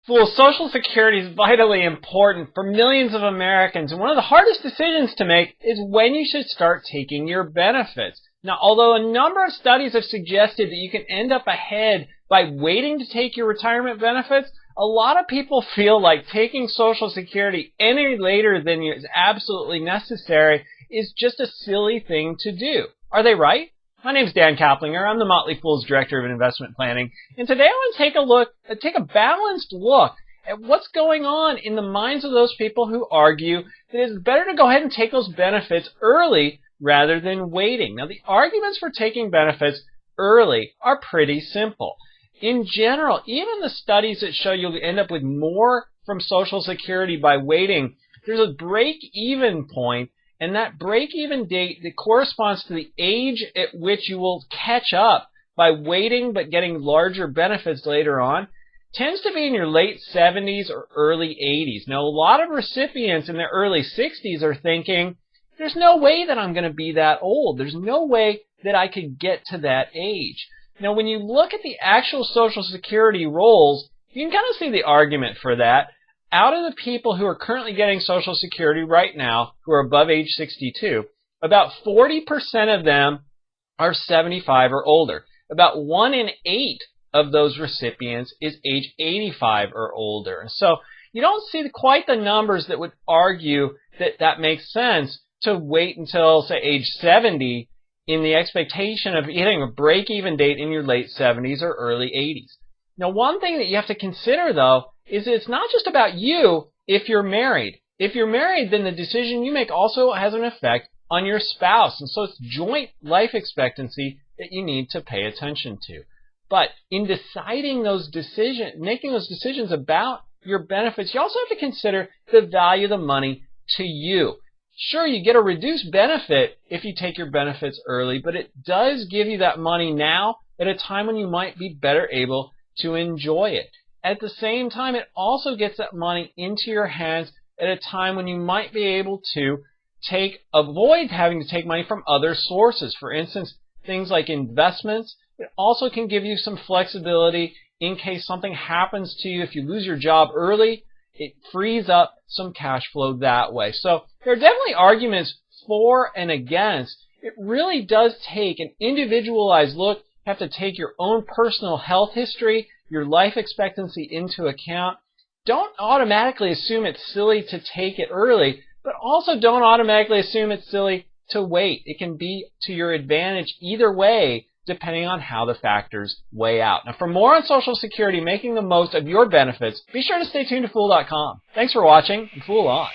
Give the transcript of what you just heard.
Fool, Social Security is vitally important for millions of Americans, and one of the hardest decisions to make is when you should start taking your benefits. Now, although a number of studies have suggested that you can end up ahead by waiting to take your retirement benefits, a lot of people feel like taking Social Security any later than is absolutely necessary is just a silly thing to do. Are they right? My name is Dan Caplinger. I'm the Motley Fool's Director of Investment Planning, and today I want to take a balanced look at what's going on in the minds of those people who argue that it's better to go ahead and take those benefits early rather than waiting. Now, the arguments for taking benefits early are pretty simple. In general, even the studies that show you'll end up with more from Social Security by waiting, there's a break-even point. And that break-even date that corresponds to the age at which you will catch up by waiting but getting larger benefits later on tends to be in your late 70s or early 80s. Now, a lot of recipients in their early 60s are thinking, there's no way that I'm going to be that old. There's no way that I could get to that age. Now, when you look at the actual Social Security rolls, you can kind of see the argument for that. Out of the people who are currently getting Social Security right now, who are above age 62, about 40% of them are 75 or older. About 1 in 8 of those recipients is age 85 or older. So you don't see quite the numbers that would argue that that makes sense to wait until, say, age 70 in the expectation of hitting a break-even date in your late 70s or early 80s. Now, one thing that you have to consider, though, is it's not just about you if you're married. If you're married, then the decision you make also has an effect on your spouse. And so it's joint life expectancy that you need to pay attention to. But in deciding making those decisions about your benefits, you also have to consider the value of the money to you. Sure, you get a reduced benefit if you take your benefits early, but it does give you that money now at a time when you might be better able to enjoy it. At the same time, it also gets that money into your hands at a time when you might be able to avoid having to take money from other sources. For instance, things like investments. It also can give you some flexibility in case something happens to you. If you lose your job early, it frees up some cash flow that way. So there are definitely arguments for and against. It really does take an individualized look. You have to take your own personal health history, your life expectancy into account. Don't automatically assume it's silly to take it early, but also don't automatically assume it's silly to wait. It can be to your advantage either way, depending on how the factors weigh out. Now, for more on Social Security, making the most of your benefits, be sure to stay tuned to Fool.com. Thanks for watching, and Fool on.